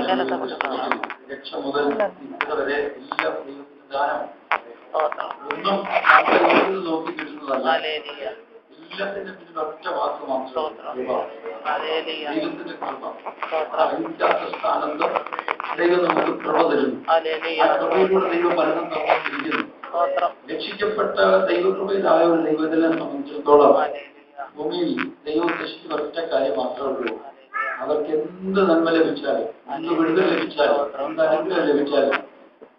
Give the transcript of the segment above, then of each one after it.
രക്ഷ മുതൽ നിത്യത വരെ എല്ലാം ദൈവത്തിന്റെ ദാനമാണ്. ഒന്നും നമ്മുടെ ജീവിതത്തിൽ നോക്കി കിട്ടുന്നതല്ല. എല്ലാത്തിന്റെ പിന്നിൽ ഒറ്റ വാക്ക് മാത്രം ദൈവത്തിന്റെ കൃപ. അറിയിക്കാത്ത സ്ഥാനത്ത് ദൈവം നമുക്ക് കൃപ തരുന്നു. ആ കൃപയിലൂടെ ദൈവം പലതും തന്നിരിക്കുന്നു. രക്ഷിക്കപ്പെട്ട ദൈവകൃപയിലായ ഒരു ദൈവത്തിനെ സംബന്ധിച്ചിടത്തോളം ഭൂമിയിൽ ദൈവം ഉദ്ദേശിക്കുന്ന ഒറ്റ കാര്യം മാത്രമേ ഉള്ളൂ. അവർക്ക് എന്ത് നന്മ ലഭിച്ചാലും, എന്ത് വിടുതൽ ലഭിച്ചാലും, എന്ത് അനുഗ്രഹം ലഭിച്ചാലും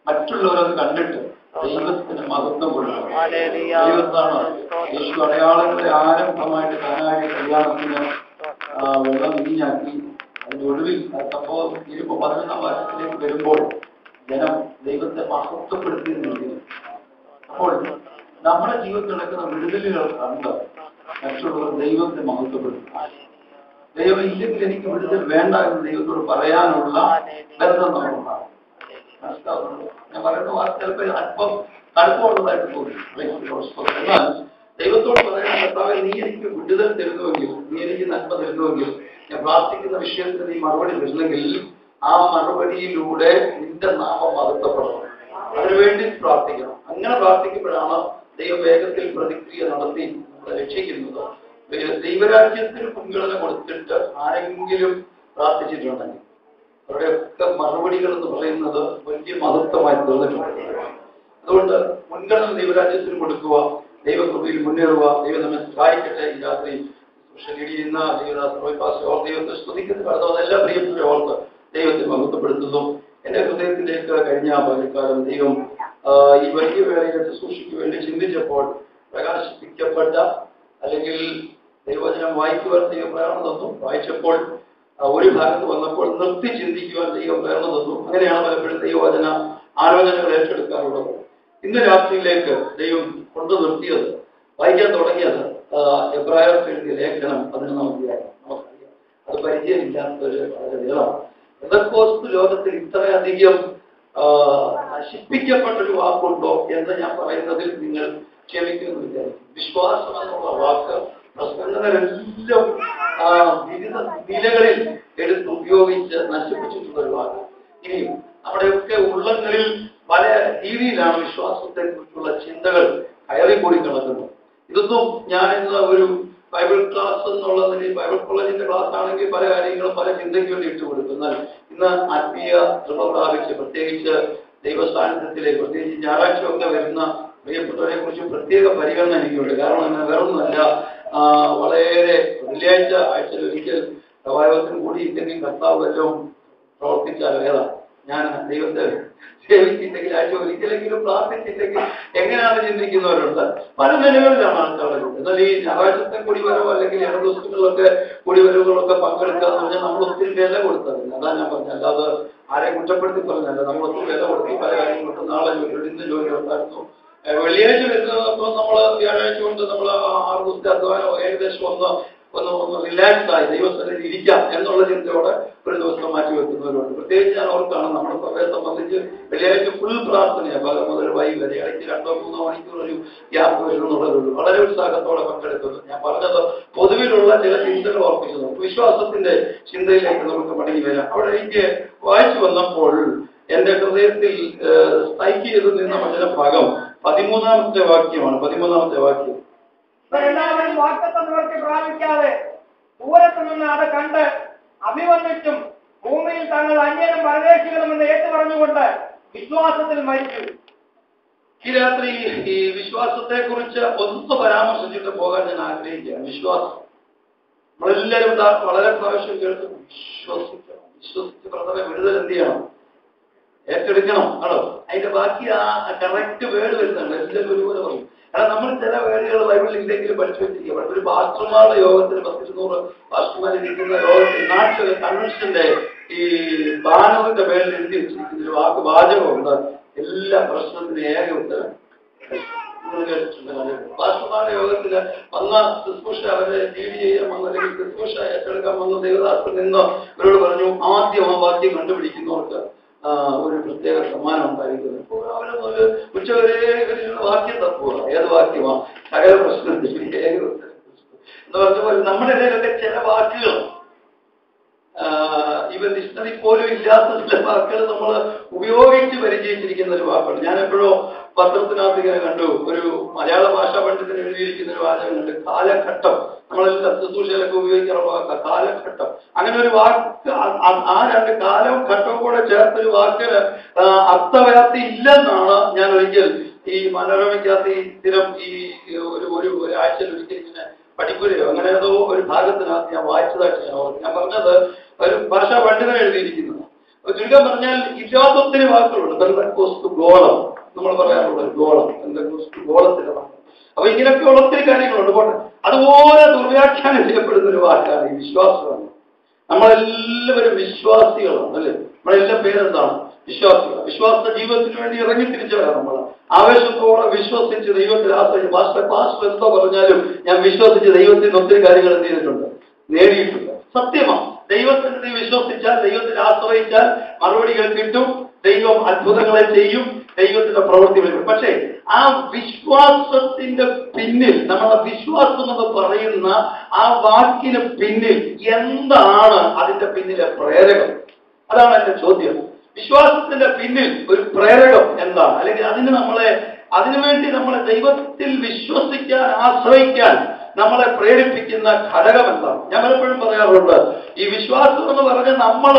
മറ്റുള്ളവരത് കണ്ടിട്ട് ദൈവത്തിന് മഹത്വം കൊടുക്കണം. ദൈവത്താണ് യേശു അടയാളങ്ങളുടെ ആരംഭമായിട്ട് കാനായിലെ കല്യാണത്തിന് വെള്ളം ഇരിഞ്ഞാക്കി. അതിന്റെ ഒടുവിൽ സംഭവം 11-ാം വർഷത്തിലേക്ക് വരുമ്പോൾ ജനം ദൈവത്തെ മഹത്വപ്പെടുത്തിയിരുന്നു. അപ്പോൾ നമ്മുടെ ജീവിതത്തിൽ നടക്കുന്ന വിടുതലുകൾ കണ്ട് മറ്റുള്ളവർ ദൈവത്തെ മഹത്വപ്പെടുത്തും. ദൈവം ഇല്ലെങ്കിൽ എനിക്ക് വിടുതൽ വേണ്ട എന്ന് ദൈവത്തോട് പറയാനുള്ള ബന്ധം നമുക്കുണ്ടാകും. മനസ്സിലാവുന്നുണ്ട്? ഞാൻ പറയുന്ന വാക്ക് ചിലപ്പോൾ അല്പം കടുപ്പമുള്ളതായിട്ട് തോന്നി. എന്നാൽ ദൈവത്തോട് പറയുന്ന കർത്താവേ, നീ എനിക്ക് വിടുതൽ തരുന്നുവെങ്കിൽ, നീ എനിക്ക് നന്മ തരുന്നുവെങ്കിൽ, ഞാൻ പ്രാർത്ഥിക്കുന്ന വിഷയത്തിന് നീ മറുപടി തരുന്നെങ്കിൽ ആ മറുപടിയിലൂടെ നിന്റെ നാമം മഹത്വപ്പെടണം. അതിനുവേണ്ടി പ്രാർത്ഥിക്കണം. അങ്ങനെ പ്രാർത്ഥിക്കുമ്പോഴാണ് ദൈവം വേഗത്തിൽ പ്രതിക്രിയ നടത്തി നമ്മളെ രക്ഷിക്കുന്നത്. ദൈവരാജ്യത്തിന് മുൻഗണന കൊടുത്തിട്ട് ആരെങ്കിലും പ്രാർത്ഥിച്ചിട്ടുണ്ടെങ്കിൽ അവരുടെയൊക്കെ മറുപടികൾ എന്ന് പറയുന്നത് വലിയ മഹത്വമായി തീർന്നിട്ടുണ്ട്. അതുകൊണ്ട് മുൻഗണന ദൈവരാജ്യത്തിന് കൊടുക്കുക, ദൈവകൃപയിൽ മുന്നേറുക. ദൈവം നമ്മെ സഹായിക്കട്ടെ. ഈ രാത്രി ചെയ്യുന്ന ദൈവത്തെ സ്തുതിക്കുന്ന കടന്നു എല്ലാ പ്രിയപ്പെട്ട ഓർത്ത് ദൈവത്തെ മഹത്വപ്പെടുത്തുന്നു. എന്റെ ഹൃദയത്തിലേക്ക് കഴിഞ്ഞ പകൽക്കാലം ദൈവം ഈ വലിയ വേളയിലെ ശുശ്രൂഷയ്ക്ക് വേണ്ടി ചിന്തിച്ചപ്പോൾ പ്രകാശിപ്പിക്കപ്പെട്ട അല്ലെങ്കിൽ ദൈവവചനം വായിക്കുവാൻ ദൈവം പ്രേരണ തന്നു. വായിച്ചപ്പോൾ ഒരു ഭാഗത്ത് വന്നപ്പോൾ നിർത്തി ചിന്തിക്കുവാൻ ദൈവം പ്രേരണ തന്നു. അങ്ങനെയാണ് പലപ്പോഴും ദൈവവചന ആലോചനകൾ ഏറ്റെടുക്കാറുള്ളത്. ഇന്ന് രാത്രിയിലേക്ക് ദൈവം കൊണ്ടു നിർത്തിയത്, വായിക്കാൻ തുടങ്ങിയത് എബ്രായർക്ക് എഴുതിയ ലേഖനം 11-ാം അധ്യായം. നമുക്കറിയാം, അത് പരിചയമില്ലാത്തൊരു വളരെ നീളമാണ്. പെന്തക്കോസ്ത് ലോകത്തിൽ ഇത്രയധികം നശിപ്പിക്കപ്പെട്ടൊരു വാക്കുണ്ടോ എന്ന് ഞാൻ പറയുന്നതിൽ നിങ്ങൾ ക്ഷമിക്കുന്നു വിചാരിക്കും. വിശ്വാസം എന്നുള്ള വാക്ക് പ്രസംഗകരെല്ലാം വിവിധ നിലകളിൽ എടുത്ത് ഉപയോഗിച്ച് നശിപ്പിച്ചിട്ടുള്ള ഒരു വാക്ക്. ഇനിയും നമ്മുടെയൊക്കെ ഉള്ളങ്ങളിൽ പല രീതിയിലാണ് വിശ്വാസത്തെ കുറിച്ചുള്ള ചിന്തകൾ കയറിക്കൂടി കിടക്കുന്നത്. ഇതൊന്നും ഞാൻ ഇന്ന് ഒരു ബൈബിൾ ക്ലാസ് എന്നുള്ളതിന് ബൈബിൾ കോളേജിന്റെ ക്ലാസ് ആണെങ്കിൽ പല കാര്യങ്ങളും പല ചിന്തയ്ക്ക് വേണ്ടി ഇട്ടുകൊടുക്കും. എന്നാൽ ഇന്ന് ആത്മീയ കൃപ പ്രാപിച്ച് പ്രത്യേകിച്ച് ദൈവസാന്നിധ്യത്തിലേക്ക് പ്രത്യേകിച്ച് ഞായറാഴ്ചയൊക്കെ വരുന്ന പ്രിയപ്പെട്ടവരെ കുറിച്ച് പ്രത്യേക പരിഗണന എനിക്കുണ്ട്. കാരണം വേറൊന്നുമല്ല, വളരെ വെള്ളിയാഴ്ച ആഴ്ചയിൽ ഒരിക്കൽ സഭായോഗത്തിന് കൂടി ഇല്ലെങ്കിൽ കർത്താവ് വല്ലതും പ്രവർത്തിച്ചാലോ ഏതാ ഞാൻ ദൈവത്തെ സേവിച്ചില്ലെങ്കിൽ ആഴ്ച ഒരിക്കലെങ്കിലും പ്രാർത്ഥിച്ചില്ലെങ്കിൽ എങ്ങനെയാണ് ചിന്തിക്കുന്നവരുണ്ട്. പല നിലകളിലാണ് ആൾക്കാരുള്ളത്. എന്നാൽ ഈ ഞായറാഴ്ചത്തെ കുടിവരവോ അല്ലെങ്കിൽ ഇട ദിവസങ്ങളിലൊക്കെ കുടിവരവുകളൊക്കെ പങ്കെടുക്കുക എന്ന് പറഞ്ഞാൽ നമ്മൾ ഒത്തിരി വില കൊടുത്തതില്ല. അതാ ഞാൻ പറഞ്ഞത്. അല്ലാതെ ആരെ കുറ്റപ്പെടുത്തി പറഞ്ഞല്ല. നമ്മൾ ഒത്തിരി വില കൊടുത്ത് പല കാര്യങ്ങൾക്ക് നാളെ ജോലി ഇന്ന് ജോലി ഉണ്ടായിരുന്നു. വെള്ളിയാഴ്ച വരുന്നപ്പോൾ നമ്മൾ വ്യാഴാഴ്ച കൊണ്ട് നമ്മൾ 6 ദിവസത്തെ അധ്വാനം ഏകദേശം ഒന്ന് റിലാക്സ് ആയി ദൈവസ്ഥലിൽ ഇരിക്കാം എന്നുള്ള ചിന്തയോടെ ഒരു ദിവസം മാറ്റി വെക്കുന്നവരുണ്ട്. പ്രത്യേകിച്ച് ഞാൻ ഓർക്കാണ് നമ്മുടെ സഭയെ സംബന്ധിച്ച് വെള്ളിയാഴ്ച ഫുൾ പ്രാർത്ഥനയാണ്. പകൽ മുതൽ വൈകി വരെ ഇടയ്ക്ക് 2-3 മണിക്കൂർ ഒരു ഗ്യാപ്പ് വരുന്നുള്ളതുള്ളൂ. വളരെ ഉത്സാഹത്തോടെ പങ്കെടുക്കുന്നത്. ഞാൻ പറഞ്ഞത് പൊതുവിലുള്ള ചില ചിന്തകൾ ഓർപ്പിച്ചു നോക്കും. വിശ്വാസത്തിന്റെ ചിന്തയിലേക്ക് നമുക്ക് മടങ്ങി വരാം. അവിടെ എനിക്ക് വായിച്ചു വന്നപ്പോൾ എന്റെ ഹൃദയത്തിൽ സ്ട്രൈക്ക് ചെയ്ത് നിന്ന വചന ഭാഗം 13-ാമത്തെ വാക്യമാണ്. 13-ാമത്തെ വാക്യം. എല്ലാവരും വാഗ്ദത്തം നിവർത്തി പ്രാപിക്കാതെ ദൂരത്തു നിന്ന് അത് കണ്ട് അഭിവന്ദിച്ചും ഭൂമിയിൽ തങ്ങൾ അന്യനും പരദേശികളും എന്ന് ഏറ്റു പറഞ്ഞുകൊണ്ട് വിശ്വാസത്തിൽ മരിച്ചു. ഈ രാത്രി ഈ വിശ്വാസത്തെ കുറിച്ച് ഒന്ന് പരാമർശിച്ചിട്ട് പോകാൻ ഞാൻ ആഗ്രഹിക്കുകയാണ്. വിശ്വാസം നമ്മളെല്ലാവരും വളരെ പ്രാവശ്യം കേൾക്കും. വിശ്വസിക്കണം. വിശ്വസിച്ച് പ്രഥമ വിടുതൽ എന്ത് ചെയ്യണം? ഏറ്റെടുക്കണം. ആണോ? അതിന്റെ ബാക്കി ആ കറക്റ്റ് വേർഡ് വരുന്നുണ്ട്. എല്ലാവരും ഒരുപോലെ പറയും. കാരണം നമ്മൾ ചില വേർഡുകൾ ബൈബിളിൽ ഇല്ലെങ്കിലും പഠിച്ചു വെച്ചിരിക്കുക. ഒരു പാസ്റ്റർമാരുടെ യോഗത്തിൽ 10-200 പാസ്റ്റർമാരിരിക്കുന്ന യോഗത്തിൽ നാട്ടിലെ കൺവെൻഷന്റെ ഈ ബാനറിന്റെ പേരിൽ എഴുതി വെച്ചിരിക്കുന്ന ഒരു വാചകമുണ്ട്. എല്ലാ പ്രശ്നത്തിനും ഏക ഉത്തരം. പാസ്റ്റർമാരുടെ യോഗത്തില് വന്ന ശുശ്രൂഷ അവരെ ലീഡ് ചെയ്യാൻ വന്ന അല്ലെങ്കിൽ ശുശ്രൂഷ ഏറ്റെടുക്കാൻ വന്ന ദേവദാസൻ നിന്ന് ഇവരോട് പറഞ്ഞു, ആദ്യം ആ വാക്യം കണ്ടുപിടിക്കുന്നവർക്ക് ഒരു പ്രത്യേക സമ്മാനം ഉണ്ടായിരിക്കുന്നത്. ഇപ്പോൾ അവരൊന്നൊരു ഉച്ചവരെ ഇവരിലുള്ള വാക്യം തപ്പുക. ഏത് വാക്യമാണ്? സകല പ്രശ്നത്തിൽ എന്ന് പറഞ്ഞ പോലെ നമ്മുടെ ഇടയിലൊക്കെ ചില വാക്കുകൾ ഈവൻ ദിസ് ഡിക്ഷണറി പോലും ഇല്ലാത്ത ചില വാക്കുകൾ നമ്മൾ ഉപയോഗിച്ച് പരിചയിച്ചിരിക്കുന്ന ഒരു വാക്കാണ്. ഞാൻ എപ്പോഴോ പത്രത്തിനകത്ത് ഇങ്ങനെ കണ്ടു, ഒരു മലയാള ഭാഷാ പണ്ഡിതന് എഴുതിയിരിക്കുന്ന ഒരു വാചകം കണ്ട്, കാലഘട്ടം. നമ്മളെല്ലാം ശുശ്രൂഷയിലൊക്കെ ഉപയോഗിക്കാറുള്ള വാക്കാണ് കാലഘട്ടം. അങ്ങനെ ഒരു വാക്ക്, ആ രണ്ട് കാലവും ഘട്ടവും കൂടെ ചേർത്തൊരു വാക്കിന് അർത്ഥവ്യാപ്തി ഇല്ലെന്നാണ് ഞാൻ ഒരിക്കൽ ഈ മനോരമയ്ക്കകത്ത് ഈ സ്ഥിരം ഈ ഒരാഴ്ചയിൽ ഒരിക്കൽ ഇങ്ങനെ പഠിക്കുകയോ അങ്ങനെ ഏതോ ഒരു ഭാഗത്തിനകത്ത് ഞാൻ വായിച്ചതായിട്ട് ഞാൻ പറഞ്ഞത് ഒരു ഭാഷാ പണ്ഡിതൻ എഴുതിയിരിക്കുന്നത്. ചുരുക്കം പറഞ്ഞാൽ ഇല്ലാത്ത ഒത്തിരി വാക്കുകളുണ്ട്. പെന്തക്കോസ്ത് ഗോളം നമ്മൾ പറയാറുള്ള ഒരു ഗോളം, പെന്തക്കോസ്ത് ഗോളത്തിന്റെ വാക്ക്. അപ്പൊ ഇങ്ങനെയൊക്കെയുള്ള ഒത്തിരി കാര്യങ്ങളുണ്ട്. പോട്ടെ, അതുപോലെ ദുർവ്യാഖ്യാനം ചെയ്യപ്പെടുന്ന ഒരു വാക്കാണ് ഈ വിശ്വാസം. നമ്മളെല്ലാവരും വിശ്വാസികളാണ് അല്ലേ? നമ്മളെല്ലാം പേരെന്താണ്? വിശ്വാസികൾ. വിശ്വാസ ജീവിതത്തിന് വേണ്ടി ഇറങ്ങി തിരിച്ചവരാണ് നമ്മൾ. ആവേശത്തോടെ വിശ്വസിച്ച് ദൈവത്തിൽ ആശ്രയിച്ച് പാസ്റ്റർ എന്തോ പറഞ്ഞാലും ഞാൻ വിശ്വസിച്ച് ദൈവത്തിന് ഒത്തിരി കാര്യങ്ങൾ എന്ത് ചെയ്തിട്ടുണ്ട്, നേടിയിട്ടുണ്ട്. സത്യമാണ്. ദൈവത്തിന് നീ വിശ്വസിച്ചാൽ, ദൈവത്തിൽ ആശ്രയിച്ചാൽ മറുപടികൾ കിട്ടും. ദൈവം അത്ഭുതങ്ങളെ ചെയ്യും, ദൈവത്തിന്റെ പ്രവൃത്തി വരും. പക്ഷേ ആ വിശ്വാസത്തിന്റെ പിന്നിൽ, നമ്മുടെ വിശ്വാസം എന്ന് പറയുന്ന ആ വാക്കിന് പിന്നിൽ എന്താണ് അതിന്റെ പിന്നിലെ പ്രേരകം? അതാണ് എന്റെ ചോദ്യം. വിശ്വാസത്തിന്റെ പിന്നിൽ ഒരു പ്രേരകം എന്താണ്? അല്ലെങ്കിൽ അതിനുവേണ്ടി നമ്മളെ ദൈവത്തിൽ വിശ്വസിക്കാൻ, ആശ്രയിക്കാൻ നമ്മളെ പ്രേരിപ്പിക്കുന്ന ഘടകം എന്താണ്? ഞാൻ പലപ്പോഴും പറയാറുണ്ട്, ഈ വിശ്വാസം എന്ന് പറഞ്ഞാൽ നമ്മൾ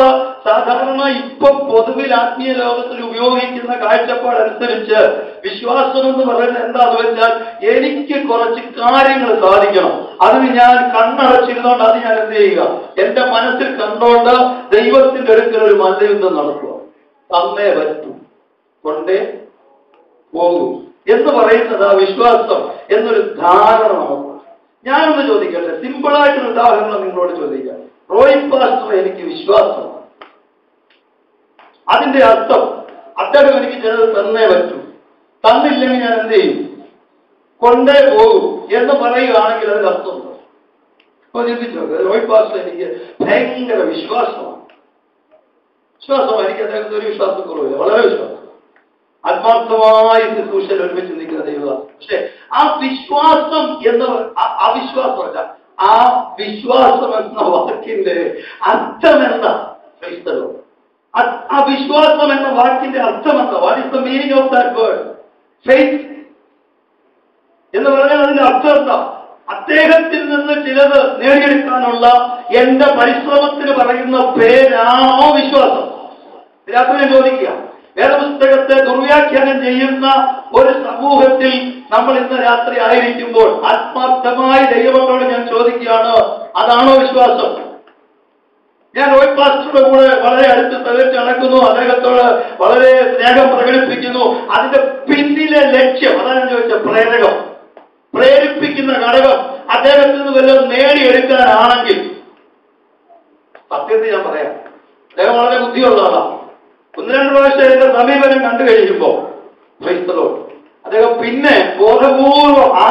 സാധാരണ ഇപ്പം പൊതുവിൽ ആത്മീയ ലോകത്തിൽ ഉപയോഗിക്കുന്ന കാഴ്ചപ്പാടനുസരിച്ച് വിശ്വാസം എന്ന് പറയുന്നത് എന്താന്ന് വെച്ചാൽ, എനിക്ക് കുറച്ച് കാര്യങ്ങൾ സാധിക്കണം, അതിന് ഞാൻ കണ്ണടച്ചിരുന്നോണ്ട് അത് ഞാൻ എന്ത് ചെയ്യുക, എന്റെ മനസ്സിൽ കണ്ടോണ്ട് ദൈവത്തിന്റെ അടുക്കൽ ഒരു മല്ലയുദ്ധം നടത്തുക, തന്നേ പറ്റും, കൊണ്ടേ പോകൂ എന്ന് പറയുന്നത് ആ വിശ്വാസം എന്നൊരു ധാരണ നമുക്ക്. ഞാനൊന്ന് ചോദിക്കട്ടെ, സിമ്പിളായിട്ടൊരു ഉദാഹരണം നിങ്ങളോട് ചോദിക്കാം. റോയ് പാസ്റ്റർ എനിക്ക് വിശ്വാസമാണ്. അതിന്റെ അർത്ഥം അദ്ദേഹം എനിക്ക് ചിലത് തന്നേ പറ്റും, തന്നില്ലെങ്കിൽ ഞാൻ എന്ത് ചെയ്യും, കൊണ്ടേ പോകും എന്ന് പറയുകയാണെങ്കിൽ അതിന്റെ അർത്ഥമുണ്ടോ? അപ്പൊ ചിന്തിച്ചോ, റോയ് പാസ്റ്റർ എനിക്ക് ഭയങ്കര വിശ്വാസമാണ്. എനിക്ക് അദ്ദേഹത്തിന് ഒരു വിശ്വാസക്കുറവില്ല, വളരെ വിശ്വാസം, ആത്മാർത്ഥമായി ശുശ്രൂഷയിൽ ഒരുമിച്ച് നിൽക്കുന്ന ദൈവദാസൻ. പക്ഷെ ആ വിശ്വാസം എന്ന അവിശ്വാസമല്ല, ആ വിശ്വാസം എന്ന വാക്കിന്റെ അർത്ഥം എന്താ? ആ വിശ്വാസം എന്ന വാക്കിന്റെ അർത്ഥം എന്താ? What is the meaning of that word faith എന്ന് പറഞ്ഞാൽ അതിന്റെ അർത്ഥം എന്താ? അദ്ദേഹത്തിൽ നിന്ന് ചിലത് നേടിയെടുക്കാനുള്ള എന്റെ പരിശ്രമത്തിന് പറയുന്ന പേരാണോ വിശ്വാസം? രാത്രി ഞാൻ ചോദിക്കുക, വേദപുസ്തകത്തെ ദുർവ്യാഖ്യാനം ചെയ്യുന്ന ഒരു സമൂഹത്തിൽ നമ്മൾ ഇന്ന് രാത്രി ആയിരിക്കുമ്പോൾ ആത്മാർത്ഥമായി ദൈവത്തോട് ഞാൻ ചോദിക്കുകയാണ്, അതാണോ വിശ്വാസം? ഞാൻ റോയ് പാസ്റ്ററുടെ കൂടെ വളരെ അടുത്ത് സഹകരിച്ച് നടക്കുന്നു, അദ്ദേഹത്തോട് വളരെ സ്നേഹം പ്രകടിപ്പിക്കുന്നു. അതിന്റെ പിന്നിലെ ലക്ഷ്യം, അതാണ് ഞാൻ ചോദിച്ച പ്രേരകം, പ്രേരിപ്പിക്കുന്ന ഘടകം അദ്ദേഹത്തിൽ നിന്ന് വല്ലതും നേടിയെടുക്കാനാണെങ്കിൽ സത്യത്തിൽ ഞാൻ പറയാം, അദ്ദേഹം വളരെ ബുദ്ധിയുള്ള ആളാണ്. 1-2 പ്രാവശ്യം എന്റെ സമീപനം കണ്ടു കഴിയുമ്പോൾ അദ്ദേഹം പിന്നെ ബോധപൂർവം ആ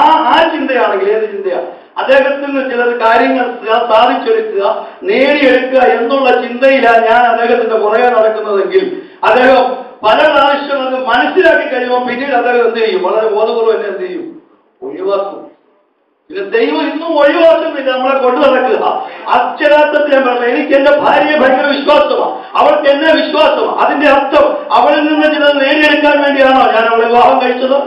ചിന്തയാണെങ്കിൽ, ഏത് ചിന്തയാ, അദ്ദേഹത്തിൽ നിന്ന് ചില കാര്യങ്ങൾ സാധിച്ചെടുക്കുക, നേടിയെടുക്കുക എന്നുള്ള ചിന്തയിലാണ് ഞാൻ അദ്ദേഹത്തിന്റെ പുറകെ നടക്കുന്നതെങ്കിൽ അദ്ദേഹം പല പ്രാവശ്യം അത് മനസ്സിലാക്കി കഴിയുമ്പോൾ പിന്നീട് അദ്ദേഹം എന്ത് ചെയ്യും, വളരെ ബോധപൂർവ്വം എന്നെ എന്ത് ചെയ്യും, ഒഴിവാക്കും. പിന്നെ ദൈവം ഇന്നും ഒഴിവാക്കുന്നില്ല, നമ്മളെ കൊണ്ടു നടക്കുക. അക്ഷരാർത്ഥത്തിൽ ഞാൻ പറഞ്ഞത്, എനിക്ക് എന്റെ ഭാര്യയെ ഭയങ്കര വിശ്വാസമാണ്, അവൾക്ക് എന്നെ വിശ്വാസമാണ്. അതിന്റെ അർത്ഥം അവളിൽ നിന്ന് ചിലത് നേടിയെടുക്കാൻ വേണ്ടിയാണോ ഞാൻ അവളെ വിവാഹം കഴിച്ചത്?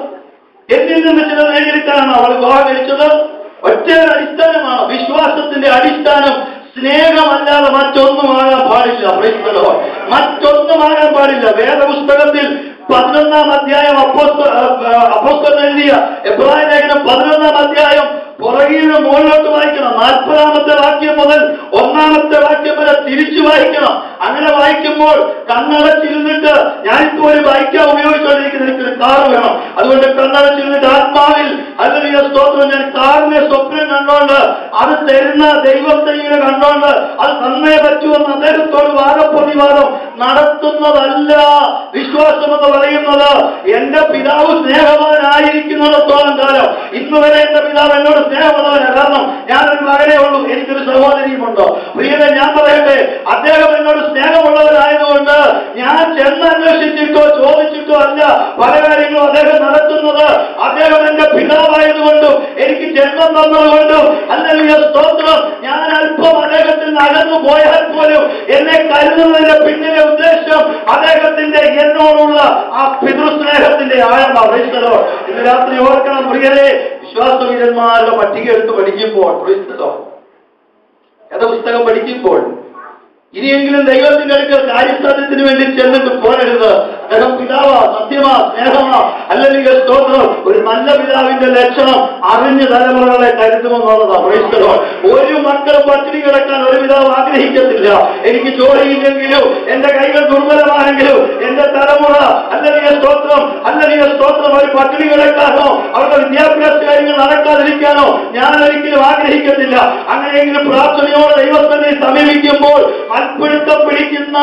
എന്നിൽ നിന്ന് ചിലത് നേടിയെടുക്കാനാണോ അവൾ വിവാഹം കഴിച്ചത്? ഒറ്റയൊരു അടിസ്ഥാനമാണ് വിശ്വാസത്തിന്റെ അടിസ്ഥാനം. സ്നേഹമല്ലാതെ മറ്റൊന്നുമാകാൻ പാടില്ല. മറ്റൊന്നുമാകാൻ പാടില്ല. വേദപുസ്തകത്തിൽ 11-ാം അധ്യായം അപ്പോസ്തലൻ എഴുതിയ എബ്രായ ലേഖനം 11-ാം അധ്യായം പുറകിൽ നിന്ന് മുകളിലോട്ട് വായിക്കണം. 40-ാമത്തെ വാക്യം മുതൽ 1-ാമത്തെ വാക്യം വരെ തിരിച്ചു വായിക്കണം. അങ്ങനെ വായിക്കുമ്പോൾ കണ്ണടച്ചിരുന്നിട്ട്, ഞാനിപ്പോ ഒരു ബൈക്കാ ഉപയോഗിച്ചുകൊണ്ടിരിക്കുന്ന, എനിക്കൊരു കാറ് വേണം, അതുകൊണ്ട് കണ്ണടച്ചിരുന്നിട്ട് ആത്മാവിൽ ഹല്ലേലൂയ സ്തോത്രം, ഞാൻ കാറിനെ സ്വപ്നം കണ്ടോണ്ട് അത് തരുന്ന ദൈവത്തെ ഇങ്ങനെ കണ്ടോണ്ട് അത് തന്നേ പറ്റുമെന്ന് അദ്ദേഹത്തോട് വാദപ്രതിവാദം നടത്തുന്നതല്ല വിശ്വാസം എന്ന് പറയുന്നത്. എന്റെ പിതാവ് സ്നേഹവാനായിരിക്കുന്നിടത്തോളം കാലം ഇന്ന് വരെ എന്റെ പിതാവ് എന്നോട് സ്നേഹമുള്ളവനാണ്. കാരണം ഞാനൊരു മകനേ ഉള്ളൂ, എനിക്കൊരു സഹോദരിയുമുണ്ടോ. പ്രിയരെ, ഞാൻ പറയട്ടെ, അദ്ദേഹം എന്നോട് സ്നേഹമുള്ളവരായതുകൊണ്ട് ഞാൻ ചെന്നന്വേഷിച്ചിട്ടോ ചോദിച്ചിട്ടോ അല്ല പല കാര്യങ്ങളും അദ്ദേഹം നടത്തുന്നത്. അദ്ദേഹം എന്റെ പിതാവായതുകൊണ്ടും എനിക്ക് ജന്മം തന്നതുകൊണ്ടും ഹല്ലേലൂയ സ്തോത്രം, ഞാൻ അല്പം അദ്ദേഹത്തിൽ നിന്ന് അകന്നു പോയാൽ പോലും എന്നെ കരുതുന്നതിന്റെ പിന്നിലെ ഉദ്ദേശം അദ്ദേഹത്തിന്റെ എന്നോടുള്ള ആ പിതൃസ്നേഹത്തിന്റെ ആഴമാണ്. ഇന്ന് രാത്രി ഓർക്കണം പ്രിയരെ, വിശ്വാസവീരന്മാരുടെ പട്ടിക എടുത്ത് പഠിക്കുമ്പോൾ, പുസ്തകം പഠിക്കുമ്പോൾ ഇനിയെങ്കിലും ദൈവത്തിന്റെ അടുക്കൽ കാര്യസാധ്യത്തിന് വേണ്ടി ചെന്നിട്ട് പോരരുത്. അദ്ദേഹം പിതാവാ, സത്യമാ, സ്നേഹമാ, അല്ലെങ്കിൽ സ്തോത്രം. ഒരു നല്ല പിതാവിന്റെ ലക്ഷണം അറിഞ്ഞ് തലമുറകളെ കരുതുമെന്നുള്ളതാണ്. ഒരു മക്കളും പട്ടിണി കിടക്കാൻ ഒരു പിതാവ് ആഗ്രഹിക്കത്തില്ല. എനിക്ക് ജോലിയില്ലെങ്കിലും, എന്റെ കൈകൾ ദുർബലമാണെങ്കിലും, എന്റെ തലമുറ അല്ലെങ്കിൽ സ്തോത്രം ഒരു പട്ടിണി കിടക്കാനോ അവരുടെ വിദ്യാഭ്യാസ കാര്യങ്ങൾ നടക്കാതിരിക്കാനോ ഞാൻ ഒരിക്കലും ആഗ്രഹിക്കത്തില്ല. അങ്ങനെയെങ്കിലും പ്രാർത്ഥനയോടെ ദൈവത്തിനെ സമീപിക്കുമ്പോൾ അത്ഭുതം പിടിക്കുന്ന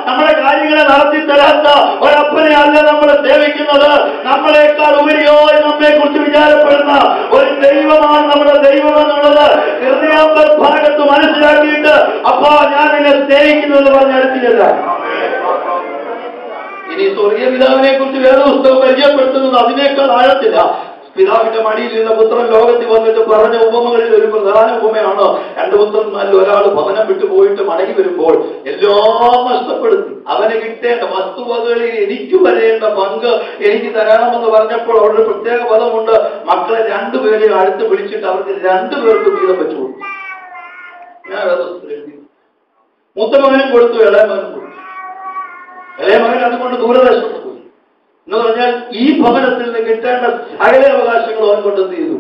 നമ്മുടെ കാര്യങ്ങളെ നടത്തി തരാത്ത ഒരപ്പനെ അല്ല നമ്മൾ സേവിക്കുന്നത്. നമ്മളെക്കാൾ ഉപരിയോയി നമ്മെ കുറിച്ച് വിചാരപ്പെടുന്ന ഒരു ദൈവമാണ് നമ്മുടെ ദൈവം എന്നുള്ളത് ഹൃദയാന്തർഭാഗത്ത് മനസ്സിലാക്കിയിട്ട് അപ്പാ ഞാൻ നിന്നെ സ്നേഹിക്കുന്നത് പറഞ്ഞടുത്തില്ല. ഇനി സ്വർഗീയ പിതാവിനെ കുറിച്ച് വേദപുസ്തകം പരിചയപ്പെടുത്തുന്നത് അതിനേക്കാൾ ആഴത്തില്ല. പിതാവിന്റെ മടിയിൽ ഇരുന്ന പുത്രൻ ലോകത്തിൽ വന്നിട്ട് പറഞ്ഞ ഉപമകളിൽ ഒരു പ്രധാന ഉപമയാണ്. രണ്ട് പുത്രന്മാരിൽ ഒരാൾ ഭവനം വിട്ടു പോയിട്ട് മടങ്ങി വരുമ്പോൾ എല്ലാം നഷ്ടപ്പെടുത്തി. അവന് കിട്ടേണ്ട വസ്തുവകകളിൽ എനിക്ക് വരേണ്ട പങ്ക് എനിക്ക് തരാമെന്ന് പറഞ്ഞപ്പോൾ അവിടെ പ്രത്യേക പദമുണ്ട്. മക്കളെ രണ്ടുപേരെയും അടുത്ത് പിടിച്ചിട്ട് അവർക്ക് രണ്ടുപേർക്ക് വീതം വെച്ചു കൊടുത്തു. ഞാൻ മൂത്ത മകനും കൊടുത്തു, ഇളയ മകനും കൊടുത്തു. ഇളയ മകൻ അതുകൊണ്ട് ദൂരദേശത്ത് പോയി എന്ന് പറഞ്ഞാൽ ഈ ഭവനത്തിൽ നിന്ന് കിട്ടേണ്ട സകല അവകാശങ്ങൾ അവൻ കൊണ്ടെന്ത് ചെയ്തു?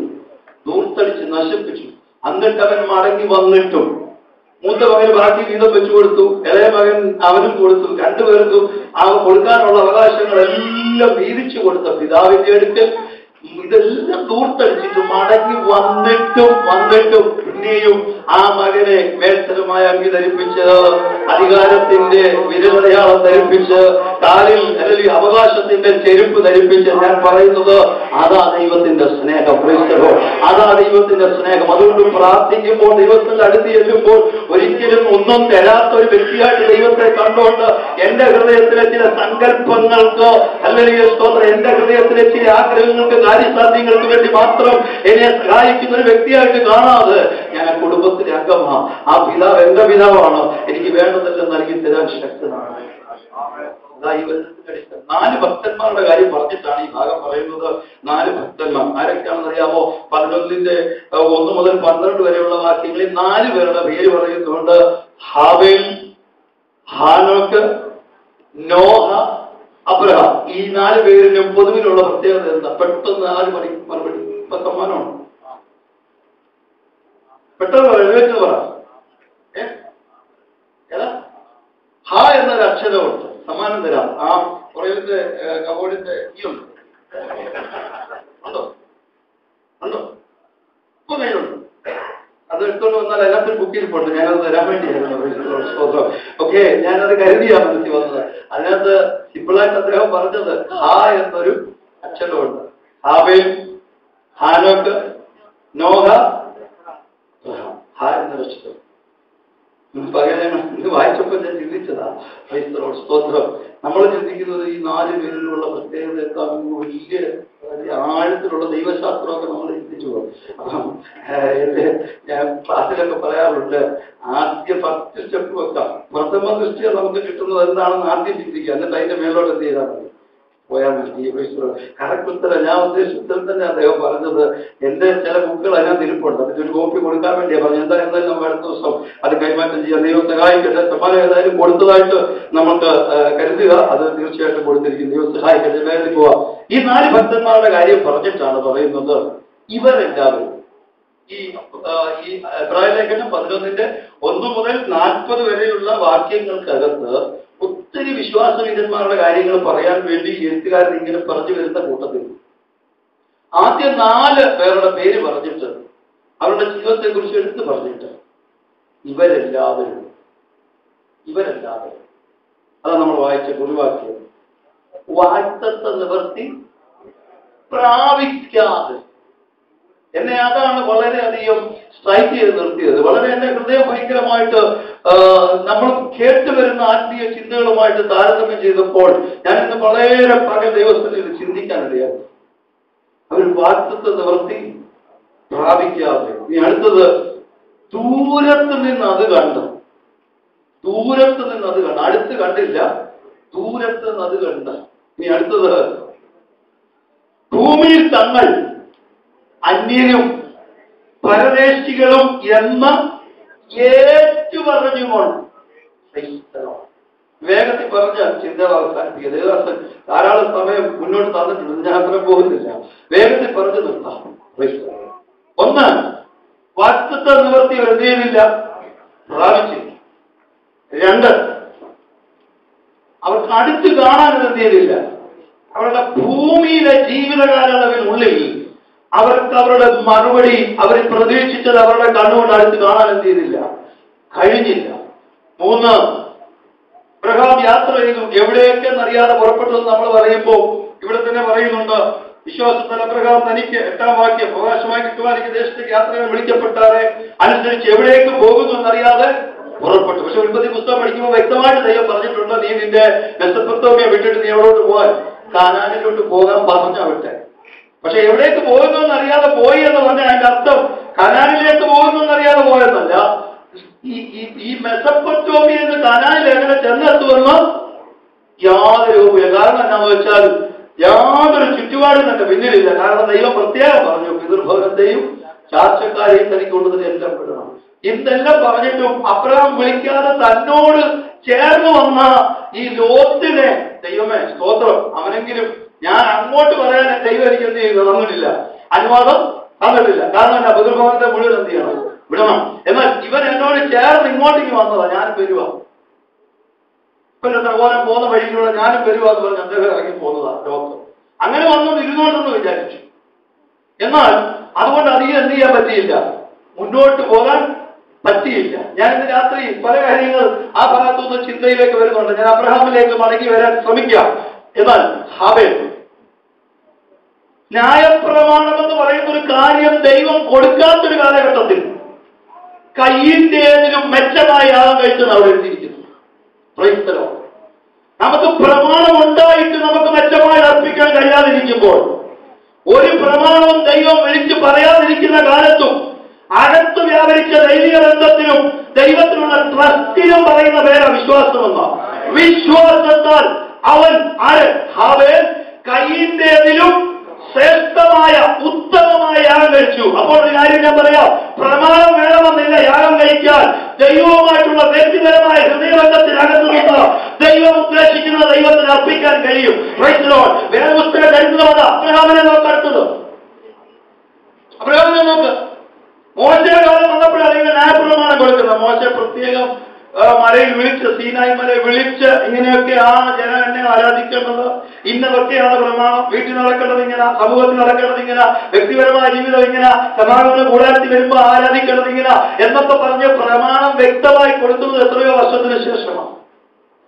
ദൂർത്തടിച്ച് നശിപ്പിച്ചു. എന്നിട്ട് അവൻ മടങ്ങി വന്നിട്ടും മൂത്ത മകൻ ബാക്കി വീതം വെച്ചു കൊടുത്തു, ഇളയ മകൻ അവനും കൊടുത്തു. രണ്ടുപേർക്കും കൊടുക്കാനുള്ള അവകാശങ്ങളെല്ലാം വീതിച്ചു കൊടുത്ത പിതാവിന്റെ അടുക്കൽ ഇതെല്ലാം ദൂർത്തടിച്ചിട്ട് മടങ്ങി വന്നിട്ടും പിന്നെയും ആ മകനെ മേൽത്തരമായ അങ്കി ധരിപ്പിച്ച്, അധികാരത്തിന്റെ വിരലടയാളം ധരിപ്പിച്ച്, കാലിൽ അല്ലെങ്കിൽ അവകാശത്തിന്റെ ചെരുപ്പ് ധരിപ്പിച്ച്, ഞാൻ പറയുന്നത് അതാ ദൈവത്തിന്റെ സ്നേഹം. അതാ ദൈവത്തിന്റെ സ്നേഹം. അതുകൊണ്ട് പ്രാർത്ഥിക്കുമ്പോൾ, ദൈവത്തിന്റെ അടുത്ത് ചെല്ലുമ്പോൾ ഒരിക്കലും ഒന്നും തരാത്ത ഒരു വ്യക്തിയായിട്ട് ദൈവത്തെ കണ്ടുകൊണ്ട് എന്റെ ഹൃദയത്തിലെ ചില സങ്കല്പങ്ങൾക്ക് അല്ലെങ്കിൽ എന്റെ ഹൃദയത്തിലെ ചില ആഗ്രഹങ്ങൾക്ക് കാര്യസാധ്യങ്ങൾക്ക് വേണ്ടി മാത്രം എന്നെ സഹായിക്കുന്ന ഒരു വ്യക്തിയായിട്ട് കാണാതെ ഞാൻ ആ കുടുംബത്തിലെ അംഗമാ. ആ പിതാവ് എന്റെ പിതാവാണ്, എനിക്ക് വേണ്ടതെല്ലാം നൽകി തരാൻ ശക്തനാണ്. 4 ഭക്തന്മാരുടെ കാര്യം പറഞ്ഞിട്ടാണ് ഈ ഭാഗം പറയുന്നത്. 4 ഭക്തന്മാർ ആരൊക്കെയാണെന്ന് അറിയാമോ? 11 മുതൽ 12 വരെയുള്ള വാക്യങ്ങളിൽ 4 പേരുടെ പേര് പറയുന്നുണ്ട്. ഹാബേൽ, ഹാനോക്ക്, നോഹ, അബ്രഹാം. ഈ 4 പേരിലും പൊതുവിലുള്ള പ്രത്യേകത എന്താ? പെട്ടെന്ന് 4 മറുപടി. ഇപ്പൊ സമ്മാനമാണ്. പെട്ടെന്ന് പറ. ഏതാ? ഹ എന്നൊരു അക്ഷരമുണ്ട്. സമ്മാനം തരാം. ആ പുറകിലത്തെ കബോർഡിന്റെ ഈ ഉണ്ട്. ഉണ്ടോ? ഇപ്പൊ കയ്യിലുണ്ട്. അത് എടുത്തോണ്ട് വന്നാൽ അതിനകത്ത് ബുക്കിരിപ്പുണ്ട്. ഞാനത് തരാൻ വേണ്ടിയായിരുന്നു. ഓക്കെ, ഞാനത് കരുതിയാ മനസ്സിൽ വന്നത്. അതിനകത്ത് സിമ്പിളായിട്ട് അദ്ദേഹം പറഞ്ഞത് ഹാ എന്നൊരു അക്ഷരമുണ്ട്. ഹാബേൽ, ഹാനോക്ക്, നോഹ, ഹാ എന്നൊരു അക്ഷരം. പകരം വായിച്ചപ്പോൾ ഞാൻ ചിന്തിച്ചതാ. സ്തോത്രം. നമ്മൾ ചിന്തിക്കുന്നത് ഈ 4 പേരിലുള്ള പ്രത്യേകത വലിയ ആഴത്തിലുള്ള ദൈവശാസ്ത്രമൊക്കെ നമ്മൾ ചിന്തിച്ചു പോകും. അപ്പം ഞാൻ ക്ലാസ്സിലൊക്കെ പറയാറുണ്ട്, ആദ്യ 10 സ്റ്റെപ്പ് വെക്കാം. പ്രഥമ ദൃഷ്ടിയ നമുക്ക് കിട്ടുന്നത് എന്താണെന്ന് ആദ്യം ചിന്തിക്കുക, എന്നിട്ട് അതിന്റെ മേലോട്ട് എന്ത് ചെയ്താൽ മതി, പോയാൽ മതി. കറക്റ്റ് ഉത്തരം. ഞാൻ ഉദ്ദേശിച്ച ഉത്തരം തന്നെ അദ്ദേഹം പറഞ്ഞത്. എന്റെ ചില ബുക്കുകൾ അതിനകത്ത് ഇരിപ്പുണ്ട്. അതിന്റെ ഒരു കോപ്പി കൊടുക്കാൻ വേണ്ടിയാണ് പറഞ്ഞു. എന്തായാലും നമുക്ക് അടുത്ത ദിവസം അത് കൈമാറ്റം ചെയ്യാം. ദൈവം സഹായിക്കട്ടെ. സമ്മാനം ഏതായാലും കൊടുത്തതായിട്ട് നമുക്ക് കരുതുക. അത് തീർച്ചയായിട്ടും കൊടുത്തിരിക്കും. ദൈവം സഹായിക്കട്ടെ. വേണ്ടി പോവാം. ഈ 4 ഭക്തന്മാരുടെ കാര്യം പറഞ്ഞിട്ടാണ് പറയുന്നത്. ഇവരെല്ലാവരും ഈ എബ്രായലേഖനം 11:1 മുതൽ 40 വരെയുള്ള വാക്യങ്ങൾക്കകത്ത് ഒത്തിരി വിശ്വാസവീരന്മാരുടെ കാര്യങ്ങൾ പറയാൻ വേണ്ടി എഴുത്തുകാരൻ ഇങ്ങനെ പറഞ്ഞു വരുന്ന കൂട്ടത്തിൽ ആദ്യം 4 പേരുടെ പേര് പറഞ്ഞിട്ട് അവരുടെ ജീവിതത്തെ കുറിച്ച് എടുത്ത് പറഞ്ഞിട്ട് ഇവരെല്ലാവരും അതാണ് നമ്മൾ വായിച്ച കുറിവാക്യം. വാഗ്ദത്ത നിവർത്തി പ്രാപിക്കാതെ എന്നെ അതാണ് വളരെയധികം സ്ട്രൈക്ക് ചെയ്ത് നിർത്തിയത്. വളരെ എന്റെ ഹൃദയം ഭയങ്കരമായിട്ട് നമ്മൾ കേട്ടുവരുന്ന ആത്മീയ ചിന്തകളുമായിട്ട് താരതമ്യം ചെയ്തപ്പോൾ ഞാൻ ഇന്ന് വളരെ പകൽ ദൈവസ്ഥയിൽ ചിന്തിക്കാനിടയാണ്. അവർ വാഗ്ദത്ത നിവർത്തി പ്രാപിക്കാതെ. ഇനി അടുത്തത് ദൂരത്ത് നിന്ന് അത് കണ്ട് ദൂരത്ത് നിന്ന് അത് കണ്ട, അടുത്ത് കണ്ടില്ല, ദൂരത്ത് നിന്ന് അത് കണ്ട. ഇനി അടുത്തത്, ഭൂമിയിൽ തങ്ങൾ അന്യരും പരദേശികളും എന്ന് ഏറ്റുപറഞ്ഞുകൊണ്ട്. വേഗത്തിൽ പറഞ്ഞാൽ ചിന്ത അവസാനിപ്പിക്കുക. ദേവദാസൻ ധാരാളം സമയം മുന്നോട്ട് തന്നിട്ടുണ്ട്, ഞാൻ അത്ര പോകുന്നില്ല. വേഗത്തിൽ പറഞ്ഞു നിർത്താം. ഒന്ന്, വാക്തത്വ നിവർത്തി എന്ത് ചെയ്യുന്നില്ല, പ്രാപിച്ചില്ല. രണ്ട്, അവർക്ക് അടുത്ത് കാണാൻ എന്ത് ചെയ്തില്ല. അവരുടെ ഭൂമിയിലെ ജീവിതകാലയളവിനുള്ളിൽ അവർക്ക് അവരുടെ മറുപടി അവർ പ്രതീക്ഷിച്ചത് അവരുടെ കണ്ണുകൊണ്ട് അടുത്ത് കാണാൻ എന്ത് ചെയ്തില്ല, കഴിഞ്ഞില്ല. മൂന്ന്, അബ്രഹാം യാത്ര ചെയ്തു, എവിടേക്കെന്നറിയാതെ പുറപ്പെട്ടതെന്ന് നമ്മൾ പറയുമ്പോൾ ഇവിടെ തന്നെ പറയുന്നുണ്ട്, വിശ്വാസത്തിൽ അബ്രഹാം തനിക്ക് 8-ാം വാക്യം അവകാശമായി കിട്ടുവാൻ ദേശത്തേക്ക് യാത്രകൾ വിളിക്കപ്പെട്ടാറെ അനുസരിച്ച് എവിടേക്ക് പോകുന്നു എന്നറിയാതെ പുറപ്പെട്ടു. പക്ഷെ ഉൽപ്പത്തി പുസ്തകം പഠിക്കുമ്പോൾ വ്യക്തമായിട്ട് ദൈവം പറഞ്ഞിട്ടുണ്ട്, നീ നിന്റെ മെസൊപ്പൊത്താമിയ വിട്ടിട്ട് നീ എവിടോട്ട് പോകാൻ, കാനാനിലോട്ട് പോകാൻ പറഞ്ഞാവട്ടെ. പക്ഷെ എവിടേക്ക് പോകുന്നു എന്നറിയാതെ പോയി എന്ന് പറഞ്ഞാൽ അതിന്റെ അർത്ഥം കനാനിലേക്ക് പോകുന്നു എന്നറിയാതെ പോയെന്നല്ല. ഈ മെസൊപ്പൊത്താമിയ എന്ന് കനാനിൽ എങ്ങനെ ചെന്നെത്തുമെന്ന് യാതൊരു രൂപമില്ല. കാരണം എന്താണെന്ന് വെച്ചാൽ യാതൊരു ചുറ്റുപാടും തന്നെ പിന്നിലില്ല. കാരണം ദൈവം പ്രത്യേകം പറഞ്ഞു, പിതൃഭവനത്തെയും ചാർച്ചക്കാരെയും തനിക്ക് കൊണ്ടതിന് എല്ലാം പെടണം. ഇതെല്ലാം പറഞ്ഞിട്ടും അബ്രഹാം വിളിക്കാതെ തന്നോട് ചേർന്ന് വന്ന ഈ ലോത്തിനെ ദൈവമേ സ്തോത്രം, അവനെങ്കിലും ഞാൻ അങ്ങോട്ട് പറയാൻ ദൈവം എനിക്ക് എന്ത് ചെയ്തു തന്നിട്ടില്ല, അനുവാദം തന്നിട്ടില്ല. കാരണം എന്നാ, പിതൃഭവനത്തെ മുഴുവൻ എന്ത് ചെയ്യണം, വിടണം. എന്നാൽ ഇവൻ എന്നോട് ചേർന്ന് ഇങ്ങോട്ടേക്ക് വന്നതാ, ഞാനും വരുവാ, ഇവന്റെ സഹോദരൻ പോകുന്ന വഴിയിലൂടെ ഞാനും വരുവാ എന്ന് പറഞ്ഞ് അദ്ദേഹം ഇറങ്ങി പോകുന്നതാ ലോകം. അങ്ങനെ വന്നു ഇരുന്നോട്ടെന്ന് വിചാരിച്ചു. എന്നാൽ അതുകൊണ്ട് അധികം എന്ത് ചെയ്യാൻ പറ്റിയില്ല, മുന്നോട്ട് പോകാൻ പറ്റിയില്ല. ഞാൻ ഇന്ന് രാത്രി പല കാര്യങ്ങൾ ആ ഭാഗത്തുനിന്ന് ചിന്തയിലേക്ക് വരുന്നുണ്ട്. ഞാൻ അബ്രഹാമിലേക്ക് മടങ്ങി വരാൻ ശ്രമിക്കാം. എന്നാൽ ഹാബേൽ, ന്യായപ്രമാണമെന്ന് പറയുന്ന ഒരു കാര്യം ദൈവം കൊടുക്കാത്തൊരു കാലഘട്ടത്തിൽ കയ്യിന്റേതിലും മെച്ചമായ യാഗം കഴിച്ചെന്ന് അവിടെ എഴുതിയിരിക്കുന്നു. ക്രൈസ്തവോ, നമുക്ക് പ്രമാണം ഉണ്ടായിട്ട് നമുക്ക് മെച്ചമായി അർപ്പിക്കാൻ കഴിയാതിരിക്കുമ്പോൾ, ഒരു പ്രമാണവും ദൈവം വിളിച്ചു പറയാതിരിക്കുന്ന കാലത്തും അകത്ത് വ്യാപരിച്ച ദൈവിക ബന്ധത്തിനും ദൈവത്തിനുള്ള ട്രസ്റ്റിനും പറയുന്ന പേരാ വിശ്വാസമെന്ന. വിശ്വാസത്താൽ അവൻ ആര്, ഹാബേൽ കയ്യിന്റേതിലും ശ്രേഷ്ഠമായ ഉത്തമമായ യാഗം കഴിച്ചു. അപ്പോൾ ഒരു കാര്യം ഞാൻ പറയാം, പ്രമാണം വേണമെന്നില്ല യാഗം കഴിക്കാൻ. ദൈവവുമായിട്ടുള്ള വ്യക്തിപരമായ ഹൃദയബന്ധത്തിനകത്ത് നിന്ന് ദൈവം ഉദ്ദേശിക്കുന്ന ദൈവത്തിന് അർപ്പിക്കാൻ കഴിയും. വേദപുസ്തക ചരിത്രമാണ്. അബ്രഹാമിനെ നോക്കടുത്തത്, അബ്രഹാമിനെ നോക്ക്. മോശയുടെ കാലം വന്നപ്പോഴാണ് ഇങ്ങനെ ന്യായപ്രമാണം കൊടുക്കുന്നത്. മോശ പ്രത്യേകം മലയിൽ വിളിച്ച്, സീനായി മലയിൽ വിളിച്ച്, ഇങ്ങനെയൊക്കെയാണ് ജനം എന്നെ ആരാധിക്കേണ്ടത്, ഇന്നതൊക്കെയാണ് പ്രമാണം, വീട്ടിൽ നടക്കേണ്ടത് ഇങ്ങനെ, സമൂഹത്തിൽ നടക്കേണ്ടത് ഇങ്ങനെ, വ്യക്തിപരമായ ജീവിതം ഇങ്ങനെ, സമാഗമന കൂടാരത്തിൽ വരുമ്പോൾ ആരാധിക്കേണ്ടത് ഇങ്ങനെ എന്നൊക്കെ പറഞ്ഞ് പ്രമാണം വ്യക്തമായി കൊടുക്കുന്നത് എത്രയോ വർഷത്തിന് ശേഷമാണ്.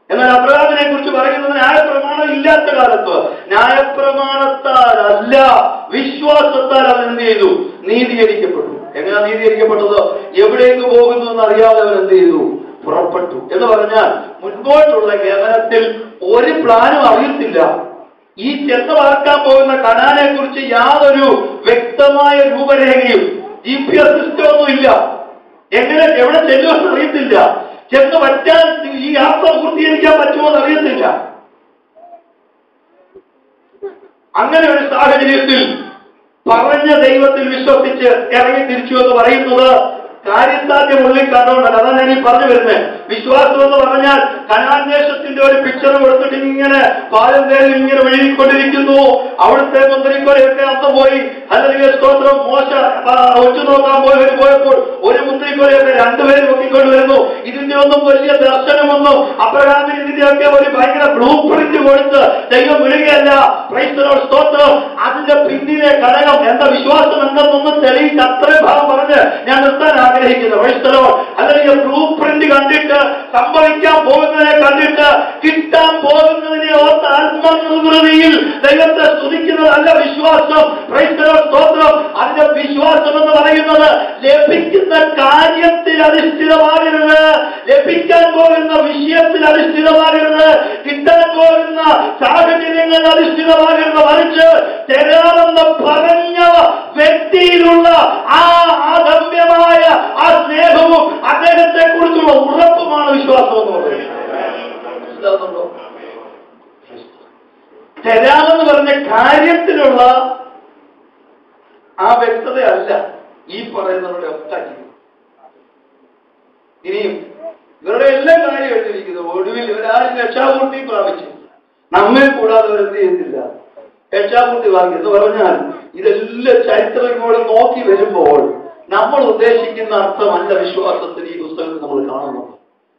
എന്നാൽ അബ്രഹാമിനെ കുറിച്ച് പറയുന്നത് ന്യായപ്രമാണം ഇല്ലാത്ത കാലത്ത് ന്യായപ്രമാണത്താലല്ല വിശ്വാസത്താൽ അവൻ എന്ത് ചെയ്തു, നീതീകരിക്കപ്പെട്ടു. എങ്ങനെയാ നീതീകരിക്കപ്പെട്ടത്? എവിടേക്ക് പോകുന്നു എന്നറിയാതെ അവൻ എന്ത് ചെയ്തു, പുറപ്പെട്ടു. എന്ന് പറഞ്ഞാൽ മുൻപോട്ടുള്ള ഗമനത്തിൽ ഒരു പ്ലാനും അറിയത്തില്ല. ഈ ചെന്ന് വാർക്കാൻ പോകുന്ന കനാനെ കുറിച്ച് യാതൊരു വ്യക്തമായ രൂപരേഖയും GPS സിസ്റ്റം ഒന്നും ഇല്ല. എങ്ങനെ എവിടെ ചെല്ലുമെന്ന് അറിയത്തില്ല. ചെന്ന് പറ്റാൻ ഈ യാത്ര പൂർത്തീകരിക്കാൻ പറ്റുമോ എന്ന് അറിയത്തില്ല. അങ്ങനെ ഒരു സാഹചര്യത്തിൽ പറഞ്ഞ ദൈവത്തിൽ വിശ്വസിച്ച് ഇറങ്ങി തിരിച്ചു എന്ന് പറയുന്നത് കാര്യസാധ്യം ഉള്ളിൽ കണ്ടുകൊണ്ടല്ല. അതാണ് ഞാൻ ഈ പറഞ്ഞു വരുന്നത്. വിശ്വാസം എന്ന് പറഞ്ഞാൽ കനാൻ ദേശത്തിന്റെ ഒരു പിക്ചർ കൊടുത്തിട്ട് ഇങ്ങനെ പാലം തേടി ഇങ്ങനെ ഒഴുകിക്കൊണ്ടിരിക്കുന്നു. അവിടുത്തെ മുന്തിരിക്കോലയൊക്കെ അന്ന് പോയി, അല്ലെങ്കിൽ സ്തോത്രം മോശ ഒച്ചു നോക്കാൻ പോയപ്പോൾ ഒരു മുന്തിരിക്കോലയൊക്കെ രണ്ടുപേരും നോക്കിക്കൊണ്ട് വരുന്നു. ഇതിന്റെ ഒന്നും വലിയ ദർശനമൊന്നും അബ്രഹാമിന് ഇതിന്റെയൊക്കെ ഒരു ഭയങ്കര ബ്ലൂ പ്രിന്റ് കൊടുത്ത് ദൈവം വിടുകയല്ല. ക്രൈസ്തവ സ്തോത്രം, അതിന്റെ പിന്നിലെ ഘടകം എന്താ, വിശ്വാസം എന്തെന്നൊന്നും തെളിയിച്ച് അത്രയും ഭാഗം പറഞ്ഞ് ഞാൻ നിർത്താൻ ആഗ്രഹിക്കുന്നു. ക്രൈസ്തവോ, അല്ലെങ്കിൽ ബ്ലൂ പ്രിന്റ് കണ്ടിട്ട് സംഭവിക്കാൻ പോകുന്നതിനെ കണ്ടിട്ട് കിട്ടാൻ പോകുന്നതിനെ ഓർത്ത് ആത്മനിർവൃതിയിൽ ദൈവത്തെ സ്തുതിക്കുന്നതല്ല വിശ്വാസം. ക്രൈസ്തവ സ്തോത്രം, അതിന്റെ വിശ്വാസം എന്ന് പറയുന്നത് ലഭിക്കുന്ന കാര്യത്തിൽ അധിഷ്ഠിതമാകരുത്, ലഭിക്കാൻ പോകുന്ന വിഷയത്തിൽ അധിഷ്ഠിതമാകരുത്, കിട്ടാൻ പോകുന്ന സാഹചര്യങ്ങളിൽ അധിഷ്ഠിതമാകരുത്. മറിച്ച് തരാമെന്ന് പറഞ്ഞ വ്യക്തിയിലുള്ള ആ ഗമ്യമായ ആ സ്നേഹവും അദ്ദേഹത്തെ കുറിച്ചുള്ള ഉറപ്പുമാണ് വിശ്വാസം എന്ന് പറയുന്നത്. മനസ്സിലാകുന്നുണ്ടോ? തരാമെന്ന് പറഞ്ഞ കാര്യത്തിലുള്ള ആ വ്യക്തതയല്ല ഈ പറയുന്നവരുടെ ഒക്കെ. ഇനിയും ഇവരുടെ എല്ലാ കാര്യം എഴുതിയിരിക്കുന്നു. ഒടുവിൽ ഇവരാരും രക്ഷാപൂർത്തി പ്രാപിച്ചു. നമ്മെ കൂടാതെ അവരെന്ത് ചെയ്തില്ല, രക്ഷാപൂർത്തി വാങ്ങി എന്ന് പറഞ്ഞാൽ ഇതെല്ലാം ചരിത്രം കൂടെ നോക്കി വരുമ്പോൾ നമ്മൾ ഉദ്ദേശിക്കുന്ന അർത്ഥമല്ല വിശ്വാസത്തിന് ഈ പുസ്തകത്തിൽ നമ്മൾ കാണുന്നത്.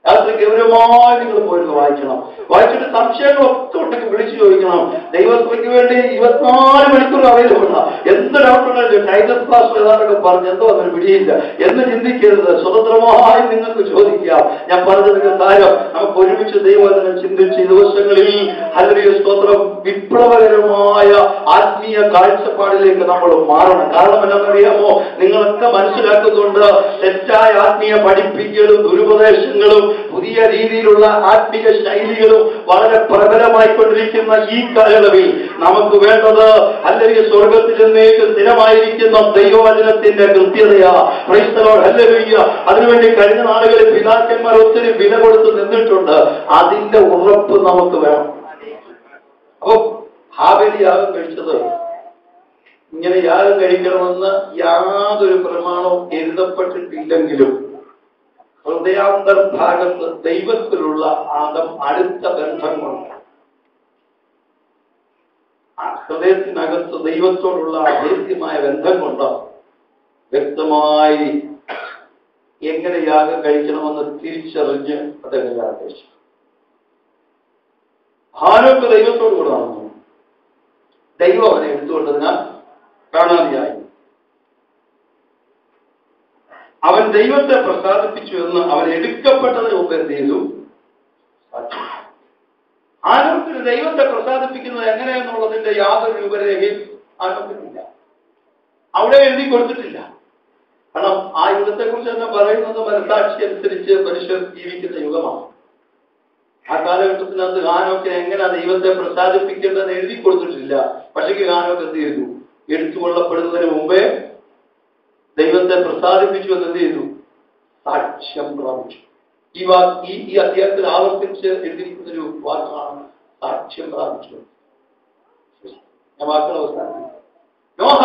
രാത്രി ഗൗരവമായി നിങ്ങൾ പോയിരുന്നു വായിക്കണം. വായിച്ചിട്ട് സംശയങ്ങളൊക്കെ ഉണ്ടെങ്കിൽ വിളിച്ചു ചോദിക്കണം. ദൈവസഭയ്ക്ക് വേണ്ടി 24 മണിക്കൂർ അവൈലബിളാ. എന്ത് ഡൗട്ടുണ്ടല്ലോ ടൈറ്റസ് പാസ്റ്റർ ഏതാണ്ടൊക്കെ പറഞ്ഞു എന്തോ അതൊരു പിടിയില്ല എന്ന് ചിന്തിക്കരുത്. സ്വതന്ത്രമായി നിങ്ങൾക്ക് ചോദിക്കാം. ഞാൻ പറഞ്ഞതിന്റെ കാര്യം നമുക്ക് ഒരുമിച്ച് ദൈവവചനം ചിന്തിച്ച് ഈ ദിവസങ്ങളിൽ ഹല്ലേലൂയ സ്തോത്രം വിപ്ലവകരമായ ആത്മീയ കാഴ്ചപ്പാടിലേക്ക് നമ്മൾ മാറണം. കാരണം എന്താണെന്നറിയാമോ? നിങ്ങളൊക്കെ മനസ്സിലാക്കുന്നുണ്ട് തെറ്റായ ആത്മീയ പഠിപ്പിക്കലും ദുരുപദേശങ്ങളും പുതിയ രീതിയിലുള്ള ആത്മീയ ശൈലികളും വളരെ പ്രബലമായിക്കൊണ്ടിരിക്കുന്ന ഈ കാലയളവിൽ നമുക്ക് വേണ്ടത് ഹല്ലേലൂയ സ്വർഗത്തിൽ നിന്നേക്ക് സ്ഥിരമായിരിക്കുന്ന ദൈവവചനത്തിന്റെ കൃത്യതയാ. Praise the lord. ഹല്ലേലൂയ. അതിനുവേണ്ടി കഴിഞ്ഞ നാളുകളിൽ പിതാക്കന്മാർ ഒത്തിരി വില കൊടുത്ത് നിന്നിട്ടുണ്ട്. അതിന്റെ ഉറപ്പ് നമുക്ക് വേണം. അപ്പൊ ഹാബേൽ യാഗം കഴിച്ചത് ഇങ്ങനെ യാഗം കഴിക്കണമെന്ന് യാതൊരു പ്രമാണവും എഴുതപ്പെട്ടിട്ടില്ലെങ്കിലും ഹൃദയാന്തർഭാഗത്ത് ദൈവത്തിലുള്ള അടുത്ത ബന്ധം കൊണ്ട്, ഹൃദയത്തിനകത്ത് ദൈവത്തോടുള്ള അഭേദ്യമായ ബന്ധം കൊണ്ട് വ്യക്തമായി എങ്ങനെ യാഗം കഴിക്കണമെന്ന് തിരിച്ചറിഞ്ഞ് അദ്ദേഹം യാഗം കഴിച്ചു. ഹാനോക്ക് ദൈവത്തോട് കൂടെ നടന്നു. ദൈവം അവനെ എടുത്തുകൊണ്ടതിനാൽ കാണാതെയായി. അവൻ ദൈവത്തെ പ്രസാദിപ്പിച്ചു എന്ന് അവൻ എടുക്കപ്പെട്ടതിന് മുമ്പ് എന്ത് ചെയ്തു? ആനോക്കിന് ദൈവത്തെ പ്രസാദിപ്പിക്കുന്നത് എങ്ങനെയെന്നുള്ളതിന്റെ യാതൊരു രൂപരേഖയും ആനോക്കിനില്ല. അവിടെ എഴുതി കൊടുത്തിട്ടില്ല. കാരണം ആ യുഗത്തെ കുറിച്ച് തന്നെ പറയുന്നത് മനസാക്ഷി അനുസരിച്ച് മനുഷ്യർ ജീവിക്കുന്ന യുഗമാണ്. ആ കാലഘട്ടത്തിനകത്ത് ഹാനോക്കിനെ എങ്ങനെ ദൈവത്തെ പ്രസാദിപ്പിക്കേണ്ടതെന്ന് എഴുതി കൊടുത്തിട്ടില്ല. പക്ഷേ ഹാനോക്ക് എന്ത് ചെയ്തു? എടുത്തുകൊള്ളപ്പെടുന്നതിന് മുമ്പേ ദൈവത്തെ പ്രസാദിപ്പിച്ചു എന്ന് എന്ത് ചെയ്തു? സാക്ഷ്യം പ്രാപിച്ചു. ഈ അധ്യായത്തിൽ ആവർത്തിച്ച് എഴുതിയിരിക്കുന്ന ഒരു വാക്കാണ് സാക്ഷ്യം പ്രാപിച്ചു. ഞാൻ വാക്കുകൾ അവസാനിപ്പിക്കും. നോഹ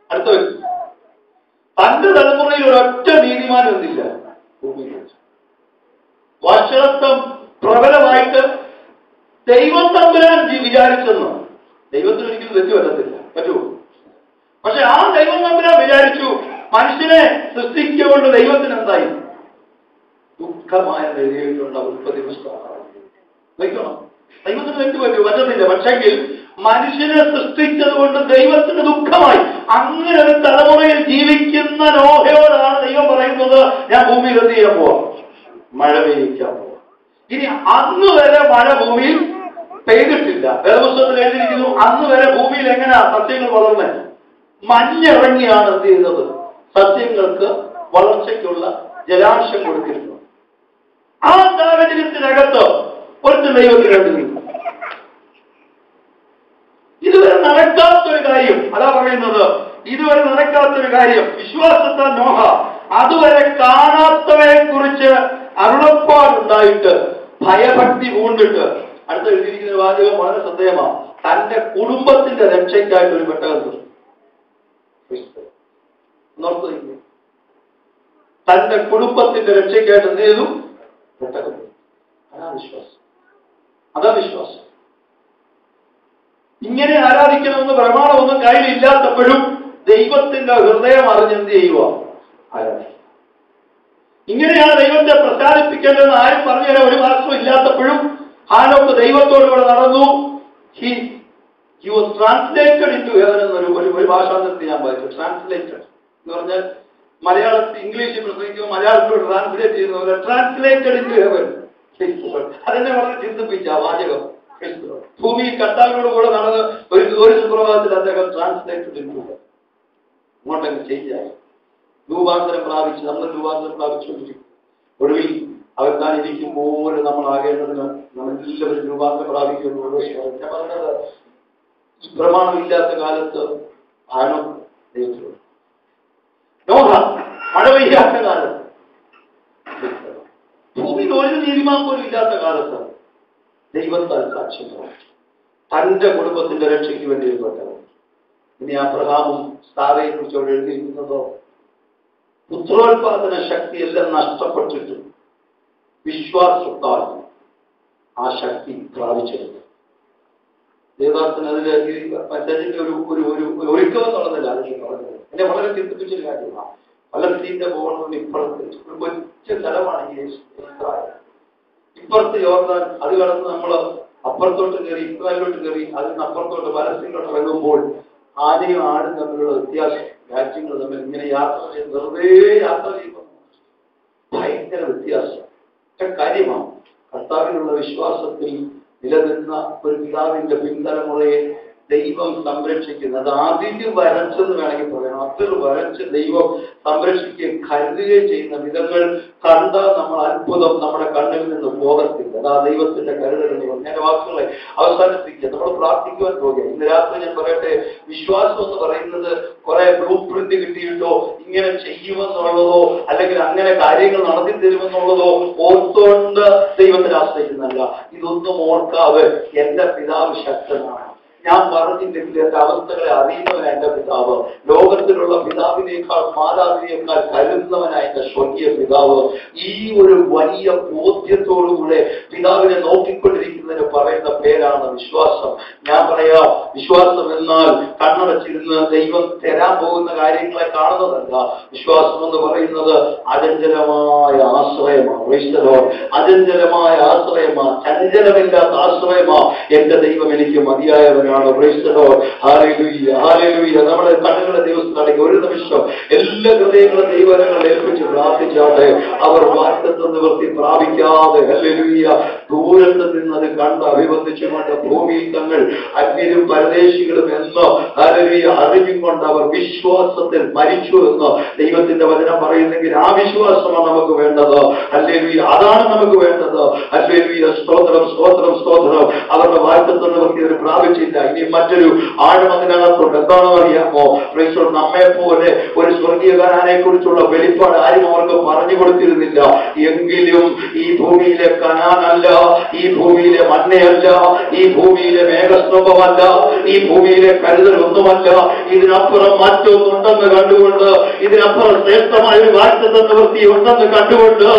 അടുത്ത വ്യക്തി. തന്റെ തലമുറയിൽ ഒരൊറ്റ നീതിമാൻ എന്നില്ല. വഷളത്വം പ്രബലമായിട്ട് ദൈവം തമ്പുരാൻ വിചാരിച്ചെന്ന് ദൈവത്തിന് ഒരിക്കലും തെറ്റു പറ്റുമോ? പക്ഷെ ആ ദൈവം തമ്പുരാൻ വിചാരിച്ചു മനുഷ്യനെ സൃഷ്ടിച്ചുകൊണ്ട് ദൈവത്തിന് എന്തായി? ദുഃഖമായ നിലയിലുള്ള ഉൽപ്പത്തി പുസ്തകമാണ്. ദൈവത്തിന് തെറ്റു പറ്റത്തില്ല. പക്ഷെങ്കിൽ മനുഷ്യനെ സൃഷ്ടിച്ചത് കൊണ്ട് ദൈവത്തിന് ദുഃഖമായി. അങ്ങനെ ഒരു തലമുറയിൽ ജീവിക്കുന്ന നോഹയോടാണ് ദൈവം പറയുന്നത്, ഞാൻ ഭൂമിയിൽ എന്ത് ചെയ്യാൻ പോവാം? മഴ പെയ്യിക്കാൻ പോവാം. ഇനി അന്ന് വരെ മഴ ഭൂമിയിൽ പെയ്തിട്ടില്ല. വേദപുസ്തകത്തിൽ എഴുതിയിരിക്കുന്നു അന്ന് വരെ ഭൂമിയിൽ എങ്ങനെയാ സസ്യങ്ങൾ വളർന്നത്? മഞ്ഞിറങ്ങിയാണ് എന്ത് ചെയ്തത്? സസ്യങ്ങൾക്ക് വളർച്ചയ്ക്കുള്ള ജലാംശം കൊടുത്തിരുന്നു. ആ സാഹചര്യത്തിനകത്ത് ഒരു ദൈവത്തിന് ഇതുവരെ നടക്കാത്തൊരു കാര്യം, അതാ പറയുന്നത്, ഇതുവരെ നടക്കാത്തൊരു കാര്യം. വിശ്വാസത്താൽ നോഹ അതുവരെ കാണാത്തവയെ കുറിച്ച് അരുളപ്പാടുണ്ടായിട്ട് ഭയഭക്തി പൂണ്ടിട്ട് അടുത്ത് എഴുതിയിരിക്കുന്ന വാചകം വളരെ ശ്രദ്ധേയമാണ്. തന്റെ കുടുംബത്തിന്റെ രക്ഷയ്ക്കായിട്ട് ഒരു പെട്ടകം തീർന്നു. തന്റെ കുടുംബത്തിന്റെ രക്ഷയ്ക്കായിട്ട് എന്ത് ചെയ്തു? പെട്ടകം. അതാ വിശ്വാസം. അതാ വിശ്വാസം. ഇങ്ങനെ ആരാധിക്കണമെന്ന് പ്രമാണമൊന്നും കയ്യിലില്ലാത്തപ്പോഴും ദൈവത്തിന്റെ ഹൃദയം അറിഞ്ഞെന്ത് ചെയ്യുക? ആരാധിക്കുക. ഇങ്ങനെയാണ് ദൈവത്തെ പ്രസാദിപ്പിക്കേണ്ടതെന്ന് ആരും പറഞ്ഞു തരാൻ ഒരു മാസവും ഇല്ലാത്തപ്പോഴും ഹാനോക്ക് ദൈവത്തോടുകൂടെ നടന്നു. He was translated into heaven എന്നൊരു ഭാഷാന്തരത്തിൽ ഞാൻ വായിച്ചു. ട്രാൻസ്ലേറ്റഡ് എന്ന് പറഞ്ഞാൽ മലയാളത്തിൽ ഇംഗ്ലീഷിൽ പ്രസംഗിക്കുമ്പോൾ മലയാളത്തിലോട് ട്രാൻസ്ലേറ്റ് ചെയ്യുന്ന ട്രാൻസ്ലേറ്റഡ് ഇൻ ടു ഹെവൻ. അതെന്നെ വളരെ ചിന്തിപ്പിച്ച ആ വാചകം. ഭൂമിയിൽ കർത്താവിനോട് കൂടെ നടന്ന് ഒരു സുപ്രഭാതത്തിൽ അദ്ദേഹം ട്രാൻസ്ലേറ്റഡ് ഇൻ ടു ഹെവൻ. അങ്ങോട്ടങ്ങ് ചേഞ്ചായി രൂപാന്തരം പ്രാപിച്ച് നമ്മൾ രൂപാന്തരം പ്രാപിച്ചുകൊണ്ടിരിക്കും. ഒടുവിൽ അവർക്കാനിരിക്കുമ്പോൾ നമ്മളാകേണ്ടതിന് നമ്മളെല്ലാവരും രൂപാന്തരം പ്രാപിക്കുമെന്ന് ഞാൻ പറഞ്ഞത്. പ്രമാണമില്ലാത്ത കാലത്ത് നോഹ മഴ പെയ്യാത്ത കാലം ഭൂമി ഒരു നീതിമാൻ പോലും ഇല്ലാത്ത കാലത്ത് ദൈവത്താൽ സാക്ഷ്യം പ്രവർത്തിച്ചു. തന്റെ കുടുംബത്തിന്റെ രക്ഷയ്ക്ക് വേണ്ടി പെട്ടവൻ. ഇനി അബ്രഹാമും സാറയെ കുറിച്ച് അവിടെ എഴുതിയിരിക്കുന്നതോ, പുത്രോത്പാദന ശക്തിയെല്ലാം നഷ്ടപ്പെട്ടിട്ട് വിശ്വാസത്താൽ ആ ശക്തി പ്രാപിച്ചെടുത്തു. ദേവദാസന് അതിൽ മെസ്സേജിന്റെ ഒരു ഒരുക്കം എന്നുള്ളതല്ല അതിന് പറഞ്ഞത്. എന്നെ വളരെ ചിന്തിപ്പിച്ചൊരു കാര്യമാണ്. ഫലസ്തീന്റെ പോകുന്നത് ഇപ്പുറത്ത് ഒരു കൊച്ചു സ്ഥലമാണ് ഈ ഇസ്രായേൽ. ഇപ്പുറത്ത് യോർദാൻ, അത് കടന്ന് നമ്മൾ അപ്പുറത്തോട്ട് കയറി ഇസ്രായേലിലോട്ട് കയറി, അതിന് അപ്പുറത്തോട്ട് ഫലസ്തീനിലോട്ട് ഇറങ്ങുമ്പോൾ ആനയും ആടും തമ്മിലുള്ള വ്യത്യാസം, രാജ്യങ്ങൾ തമ്മിൽ ഇങ്ങനെ യാത്ര ചെയ്ത് വെറുതെ യാത്ര ചെയ്യുമ്പോൾ ഭയങ്കര വ്യത്യാസം. കാര്യമാണ് കർത്താവിനുള്ള വിശ്വാസത്തിൽ നിലനിന്ന ഒരു പിതാവിന്റെ പിൻതലമുറയെ ദൈവം സംരക്ഷിക്കുന്നത്. അതിന് വരച്ചെന്ന് വേണമെങ്കിൽ പറയാം. അതിൽ വരച്ച് ദൈവം സംരക്ഷിക്കുകയും കരുതുകയും ചെയ്യുന്ന വിധങ്ങൾ കണ്ടാൽ നമ്മൾ അത്ഭുതം നമ്മുടെ കണ്ണിൽ നിന്ന് പോകത്തില്ല. അതാ ദൈവത്തിന്റെ കരുതൽ എന്ന് പറഞ്ഞു. ഞാൻ വാക്കുകളെ അവസാനിപ്പിക്കുക. നമ്മൾ പ്രാർത്ഥിക്കുവാൻ പോകുക. ഇന്ന് രാത്രി ഞാൻ പറയട്ടെ, വിശ്വാസം എന്ന് പറയുന്നത് കുറെ ബ്ലൂ പ്രിന്റ് കിട്ടിയിട്ടോ ഇങ്ങനെ ചെയ്യുമെന്നുള്ളതോ അല്ലെങ്കിൽ അങ്ങനെ കാര്യങ്ങൾ നടത്തി തരുമെന്നുള്ളതോ ഓർത്തുകൊണ്ട് ദൈവത്തിന് ആശ്രയിക്കുന്നല്ല. ഇതൊന്നും ഓർക്കാതെ എന്റെ പിതാവ് ശക്തനാണ്, ഞാൻ പറഞ്ഞില്ലെങ്കിൽ എന്റെ അവസ്ഥകളെ അറിയുന്നവനായ എന്റെ പിതാവ്, ലോകത്തിലുള്ള പിതാവിനേക്കാൾ മാതാവിനേക്കാൾ കരുതുന്നവനായ എന്റെ സ്വർഗീയ പിതാവ്, ഈ ഒരു വലിയ ബോധ്യത്തോടുകൂടെ പിതാവിനെ നോക്കിക്കൊണ്ടിരിക്കുന്നതിന് പറയുന്ന പേരാണ് വിശ്വാസം. ഞാൻ പറയാം, വിശ്വാസം എന്നാൽ കണ്ണടച്ചിരുന്ന് ദൈവം തരാൻ പോകുന്ന കാര്യങ്ങളെ കാണുന്നതല്ല. വിശ്വാസം എന്ന് പറയുന്നത് അചഞ്ചലമായ ആശ്രയമാണ്. അചഞ്ചലമായ ആശ്രയമാണ്, ചഞ്ചലമില്ലാത്ത ആശ്രയമാണ്. എന്റെ ദൈവം എനിക്ക് മതിയായവനാണ്. നമ്മുടെ കണ്ണുകളെ ദിവസത്തിലാണെങ്കിൽ ഒരു നിമിഷം എല്ലാ ഹൃദയങ്ങളും ദൈവങ്ങളെ ഏൽപ്പിച്ച് പ്രാർത്ഥിച്ചാട്ടെ. അവർ വാഗ്ദത്ത നിവൃത്തി പ്രാപിക്കാതെ ഹല്ലേലൂയ ദൂരത്ത് നിന്നത് കണ്ട് അഭിവന്ദിച്ചുകൊണ്ട് ഭൂമിയിൽ തങ്ങൾ അന്യരും പരദേശികളും എന്ന് ഹല്ലേലൂയ അറിഞ്ഞുകൊണ്ട് അവർ വിശ്വാസത്തിൽ മരിച്ചു എന്ന് ദൈവത്തിന്റെ വചനം പറയുന്നെങ്കിൽ ആ വിശ്വാസമാണ് നമുക്ക് വേണ്ടത്. ഹല്ലേലൂയ അതാണ് നമുക്ക് വേണ്ടത്. ഹല്ലേലൂയ സ്തോത്രം സ്തോത്രം സ്തോത്രം. അവരുടെ വാഗ്ദത്ത നിവൃത്തി അവർ പ്രാപിച്ചില്ല. ഇനി മറ്റൊരു ആഴം അതിനകത്തുണ്ട്. എന്താണോ അറിയാമോ? നമ്മെ പോലെ ഒരു സ്വർഗീയ കനാനെ കുറിച്ചുള്ള വെളിപ്പാട് ആരും അവർക്ക് പറഞ്ഞു കൊടുത്തിരുന്നില്ല. എങ്കിലും ഈ ഭൂമിയിലെ കനാനല്ല, ഈ ഭൂമിയിലെ മണ്ണയല്ല, ഈ ഭൂമിയിലെ മേഘസ്തംഭമല്ല, ഈ ഭൂമിയിലെ കരുതൽ ഒന്നുമല്ല, ഇതിനപ്പുറം മറ്റൊന്നുണ്ടെന്ന് കണ്ടുകൊണ്ട്, ഇതിനപ്പുറം ശ്രേഷ്ഠമായ ഒരു വാഗ്ദത്ത നിവൃത്തി ഉണ്ടെന്ന് കണ്ടുകൊണ്ട്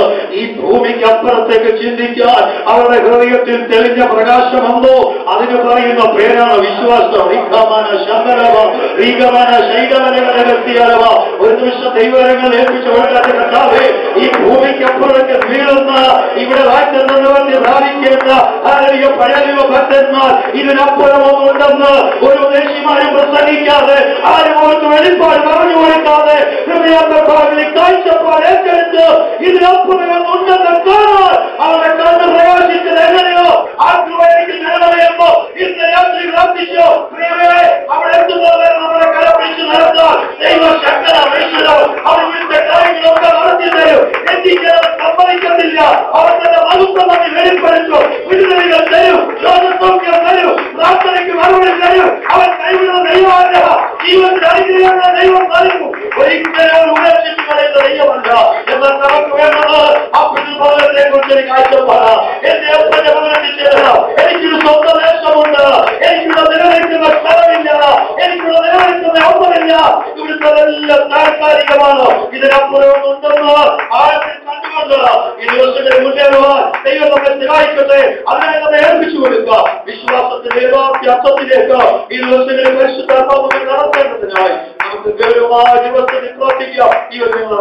ഈ ഭൂമിക്ക് അപ്പുറത്തേക്ക് ചിന്തിക്കാൻ അവരുടെ ഹൃദയത്തിൽ തെളിഞ്ഞ പ്രകാശമെന്നോ അതിന് പറയുന്ന പേരാണ് വിശ്വാസം. ഒരു നിമിഷം ദൈവങ്ങൾ ഏൽപ്പിച്ച കർത്താവേ, ഈ ഭൂമിക്കപ്പുറത്തേക്ക് വീഴുന്ന ഇവിടെ വാഗ്ദത്ത നിവൃത്തി പ്രാപിക്കുന്ന പഴയ ഭക്തന്മാർ ഇതിനപ്പുറം ഒന്നുണ്ടെന്ന് ഒരു ദേശീയമാരും പ്രസംഗിക്കാതെ, ആരും അവർക്ക് വെളിപ്പാട് പറഞ്ഞു കൊടുക്കാതെ, ഹൃദയാന്തരഭാഗങ്ങളിൽ കാഴ്ചപ്പാട് ഏറ്റെടുത്ത് ഇതിനപ്പുറം ഉണ്ടെന്ന് കാണാൻ അവരുടെ കണ്ണ് പ്രകാശിച്ചത് എങ്ങനെയോ ആഗ്രഹിക്കും നിലനിലയുമ്പോ ഇന്ന് രാത്രി പ്രാർത്ഥിച്ചോ പ്രിയരെ, അവിടെ എത്തുന്നവരെ നമ്മുടെ കലപിടിച്ച് നടത്താൻ ദൈവം ശക്തനാണ്. അവരുടെ കാര്യങ്ങളൊക്കെ നടത്തി തരും. എത്തിക്കാൻ സമ്മതിക്കത്തില്ല. അവർ തന്നെ മഹത്വം നമ്മെ വെളിപ്പെടുത്തും. വിടുതലുകൾ തരും, രോഗസൗഖ്യം തരും, പ്രാർത്ഥനയ്ക്ക് മറുപടി തരും. അവൻ കൈവിടുന്ന ദൈവമല്ല, ജീവിതത്തിൽ അനുഗ്രഹങ്ങൾ ദൈവം നൽകും. ഒരിക്കലും ഉപേക്ഷിച്ച് കളയുന്ന ദൈവമല്ല. എന്നാൽ നമുക്ക് വേണ്ടത് ആ പിതൃഭവനത്തെ കുറിച്ചൊരു കാഴ്ചപ്പാട്. എന്റെ അപ്പന്റെ ഭവനത്തിൽ ചേരണം. എനിക്കൊരു സ്വന്തം ദേശമുണ്ട്, എനിക്കുള്ള നിലനിൽക്കുന്ന സ്ഥലമില്ല, എനിക്കുള്ള നിലനിൽക്കുന്ന ഒന്നുമില്ല. ഇവിടുത്തെ എല്ലാം താൽക്കാലികമാണ്. ഇതിനപ്പുറം ഉണ്ടെന്ന് ആഴത്തിൽ കണ്ടുകൊണ്ട് ഈ ദിവസങ്ങളിൽ മുന്നേറുവാൻ ദൈവം നമ്മെ സഹായിക്കട്ടെ. അതിനെ നമ്മെ ഏൽപ്പിച്ചു കൊടുക്കുക. വിശ്വാസത്തിന്റെ യഥാർത്ഥ അർത്ഥത്തിലേക്ക് ഈ ദിവസങ്ങളിൽ പരിശുദ്ധാത്മാവിനെ നടത്തേണ്ടതിനായി നമുക്ക് ഗൗരവമായ ദിവസത്തിൽ പ്രാർത്ഥിക്കാം. ഈ ദിവസങ്ങൾ